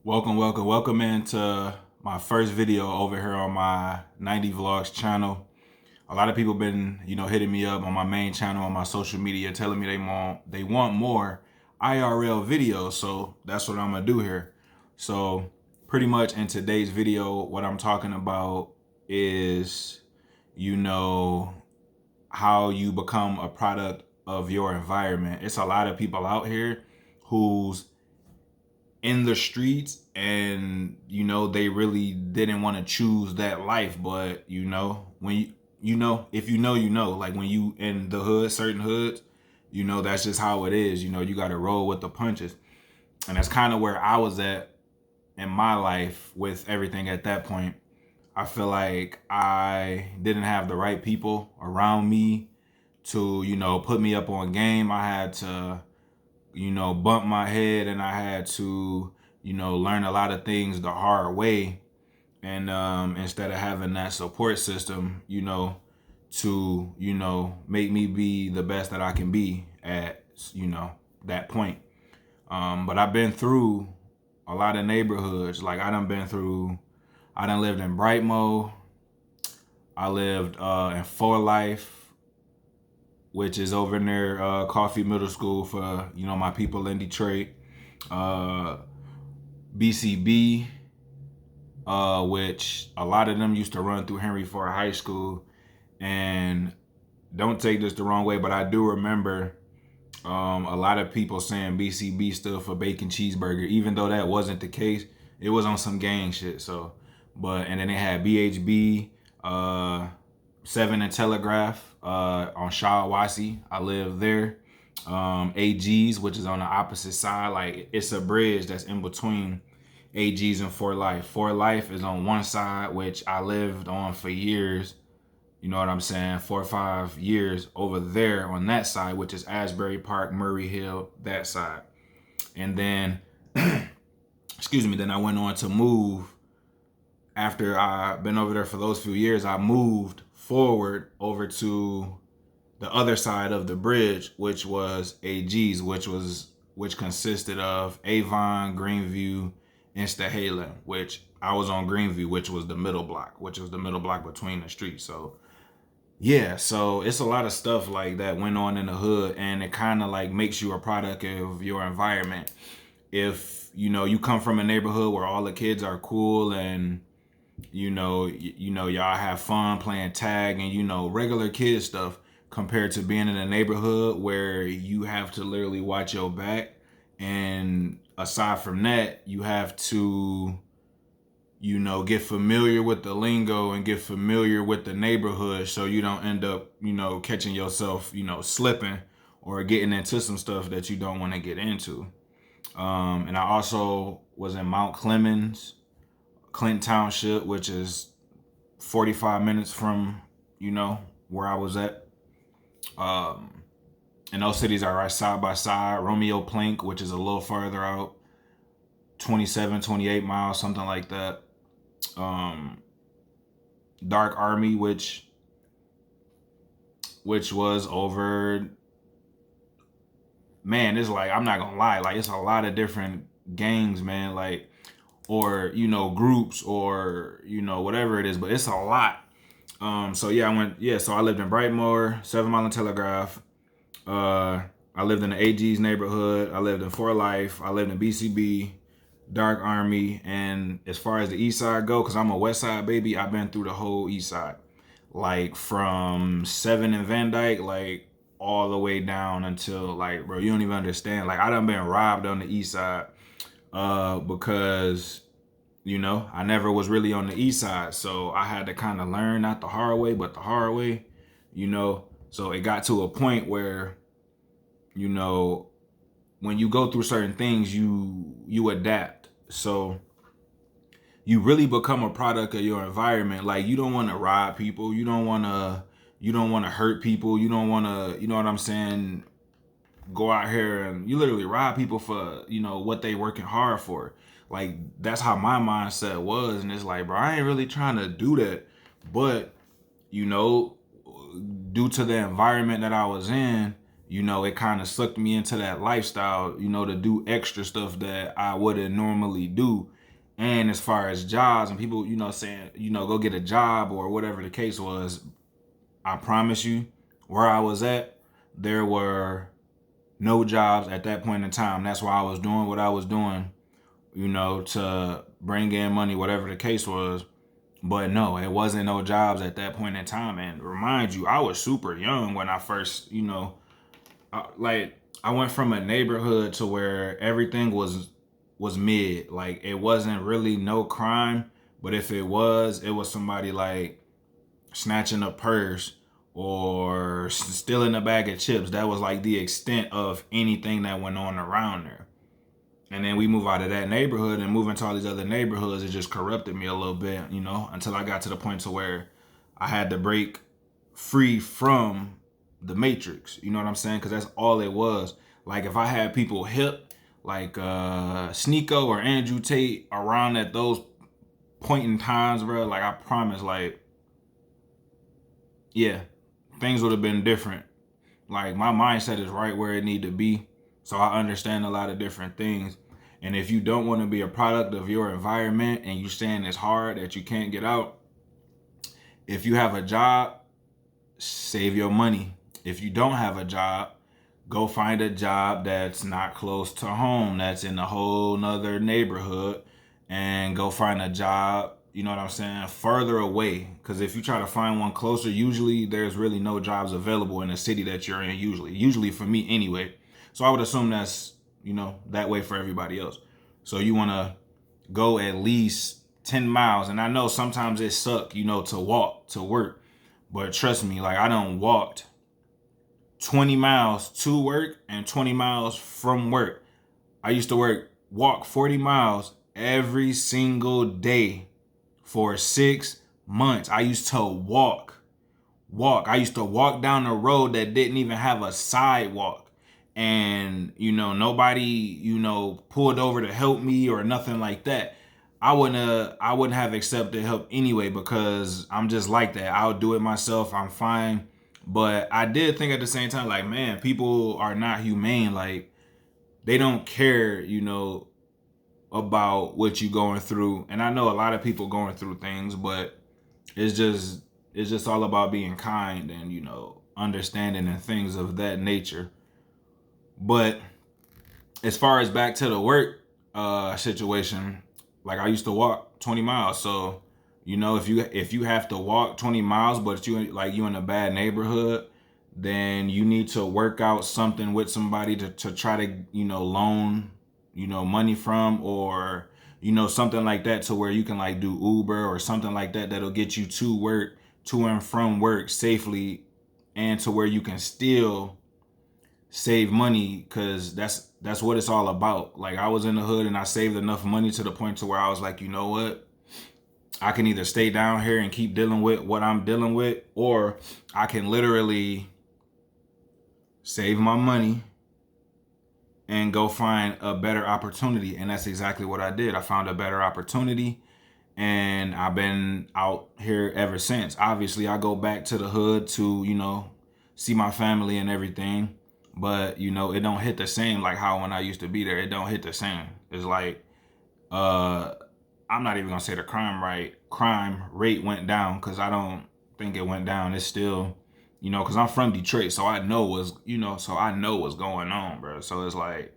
Welcome into my first video over here on my 90 Vlogs channel. A lot of people been, hitting me up on my main channel on my social media, telling me they want more IRL videos. So that's what I'm gonna do here. So pretty much in today's video, what I'm talking about is, how you become a product of your environment. It's a lot of people out here who's in the streets and they really didn't want to choose that life, but when if like when you in the hood, certain hoods, that's just how it is. You got to roll with the punches, and that's kind of where I was at in my life with everything at that point. I feel like I didn't have the right people around me to put me up on game. I had to bump my head, and I had to, learn a lot of things the hard way. And instead of having that support system, to, make me be the best that I can be at, that point. But I've been through a lot of neighborhoods. Like I done lived in Brightmo. I lived in For Life, which is over near Coffee Middle School for, my people in Detroit. BCB, which a lot of them used to run through Henry Ford High School. And don't take this the wrong way, but I do remember a lot of people saying BCB stood for bacon cheeseburger, even though that wasn't the case. It was on some gang shit. So, and then they had BHB, 7 and Telegraph on Shawawasi. I live there. AG's, which is on the opposite side. Like it's a bridge that's in between AG's and For Life. For Life is on one side, which I lived on for years. You know what I'm saying? 4 or 5 years over there on that side, which is Asbury Park, Murray Hill, that side. And then, excuse me, then I went on to move. After I've been over there for those few years, I moved forward over to the other side of the bridge, which was AG's, which consisted of Avon, Greenview, and Stahalem, which I was on Greenview, which was the middle block, between the streets. So yeah, so it's a lot of stuff like that went on in the hood, and it kind of like makes you a product of your environment. If you come from a neighborhood where all the kids are cool and y'all have fun playing tag and regular kid stuff, compared to being in a neighborhood where you have to literally watch your back, and aside from that, you have to get familiar with the lingo and get familiar with the neighborhood, so you don't end up catching yourself slipping or getting into some stuff that you don't want to get into. And I also was in Mount Clemens, Clinton Township, which is 45 minutes from where I was at. And those cities are right side by side. Romeo Plank, which is a little farther out, 27, 28 miles, something like that. Dark Army, which was over, man, it's like, I'm not gonna lie, like it's a lot of different gangs, man, like, or groups, or whatever it is, but it's a lot. So yeah, so I lived in Brightmoor, 7 Mile and Telegraph. I lived in the AG's neighborhood. I lived in For Life. I lived in BCB, Dark Army. And as far as the east side go, because I'm a west side baby, I've been through the whole east side. Like from 7 and Van Dyke, like all the way down until, like, bro, you don't even understand. Like I done been robbed on the east side because I never was really on the east side. So I had to kind of learn, not the hard way, but the hard way, So it got to a point where, when you go through certain things, you adapt. So you really become a product of your environment. Like you don't want to rob people. You don't want to hurt people. You don't want to, you know what I'm saying, go out here and you literally rob people for, what they working hard for. Like that's how my mindset was. And it's like, bro, I ain't really trying to do that. But, due to the environment that I was in, it kind of sucked me into that lifestyle, to do extra stuff that I wouldn't normally do. And as far as jobs and people, saying, go get a job or whatever the case was, I promise you, where I was at, there were no jobs at that point in time. That's why I was doing what I was doing, to bring in money, whatever the case was. But no, it wasn't no jobs at that point in time. And remind you, I was super young when I first, I went from a neighborhood to where everything was mid. Like it wasn't really no crime, but if it was somebody like snatching a purse or stealing a bag of chips. That was like the extent of anything that went on around there. And then we move out of that neighborhood and move into all these other neighborhoods. It just corrupted me a little bit, until I got to the point to where I had to break free from the matrix. You know what I'm saying? Because that's all it was. Like if I had people hip, like Sneeko or Andrew Tate around at those point in times, bro, like I promise, like, yeah, things would have been different. Like my mindset is right where it need to be. So I understand a lot of different things. And if you don't want to be a product of your environment and you saying it's hard that you can't get out, if you have a job, save your money. If you don't have a job, go find a job that's not close to home, that's in a whole nother neighborhood, and go find a job, you know what I'm saying, further away. Because if you try to find one closer, usually there's really no jobs available in the city that you're in, usually for me anyway. So I would assume that's, that way for everybody else. So you want to go at least 10 miles. And I know sometimes it suck, to walk to work. But trust me, like I done walked 20 miles to work and 20 miles from work. I used to walk 40 miles every single day for 6 months. I used to walk. I used to walk down a road that didn't even have a sidewalk. And, nobody, pulled over to help me or nothing like that. I wouldn't have accepted help anyway because I'm just like that. I'll do it myself. I'm fine. But I did think at the same time, like, man, people are not humane. Like, they don't care, about what you going through. And I know a lot of people going through things, but it's just all about being kind and, understanding and things of that nature. But as far as back to the work situation, like I used to walk 20 miles. So, if you have to walk 20 miles, but you in a bad neighborhood, then you need to work out something with somebody to try to, loan, money from, or, something like that, to where you can like do Uber or something like that that'll get you to and from work safely, and to where you can still save money, because that's what it's all about. Like I was in the hood and I saved enough money to the point to where I was like, you know what? I can either stay down here and keep dealing with what I'm dealing with, or I can literally save my money and go find a better opportunity. And that's exactly what I did. I found a better opportunity and I've been out here ever since. Obviously, I go back to the hood to, see my family and everything. But, it don't hit the same like how when I used to be there. It don't hit the same. It's like, I'm not even gonna say the crime rate went down, because I don't think it went down. It's still, because I'm from Detroit, so I know what's going on, bro. So it's like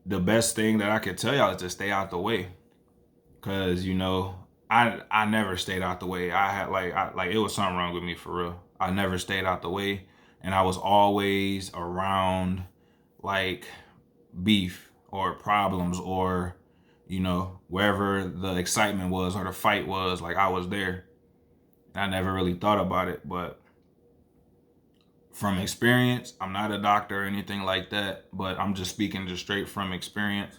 the best thing that I could tell y'all is to stay out the way, because I never stayed out the way. I had like it was something wrong with me for real. I never stayed out the way, and I was always around like beef or problems, or wherever the excitement was or the fight was, like I was there. I never really thought about it, but from experience, I'm not a doctor or anything like that, but I'm just speaking just straight from experience.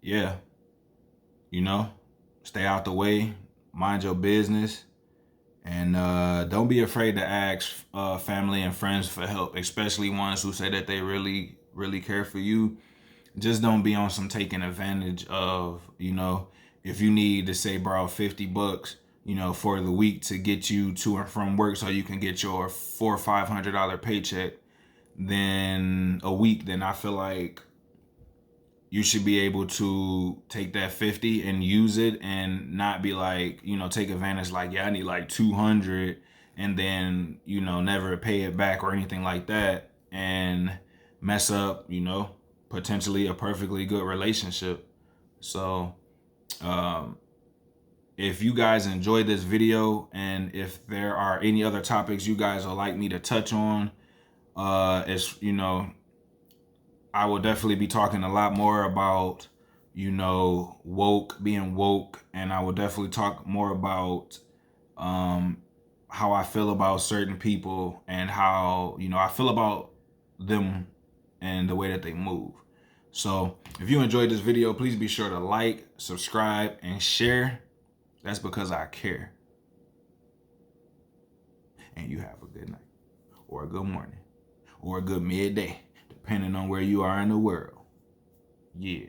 Yeah, stay out the way, mind your business, and don't be afraid to ask family and friends for help, especially ones who say that they really, really care for you. Just don't be on some taking advantage of, if you need to say borrow $50, for the week to get you to and from work so you can get your $400 or $500 paycheck, then a week, then I feel like you should be able to take that 50 and use it and not be like, you know, take advantage like, yeah, I need like 200 and then, you know, never pay it back or anything like that and mess up, you know, potentially a perfectly good relationship. So, if you guys enjoyed this video and if there are any other topics you guys would like me to touch on, it's, you know, I will definitely be talking a lot more about, you know, being woke, and I will definitely talk more about how I feel about certain people and how, you know, I feel about them and the way that they move. So if you enjoyed this video, please be sure to like, subscribe, and share. That's because I care. And you have a good night, or a good morning, or a good midday, depending on where you are in the world. Yeah.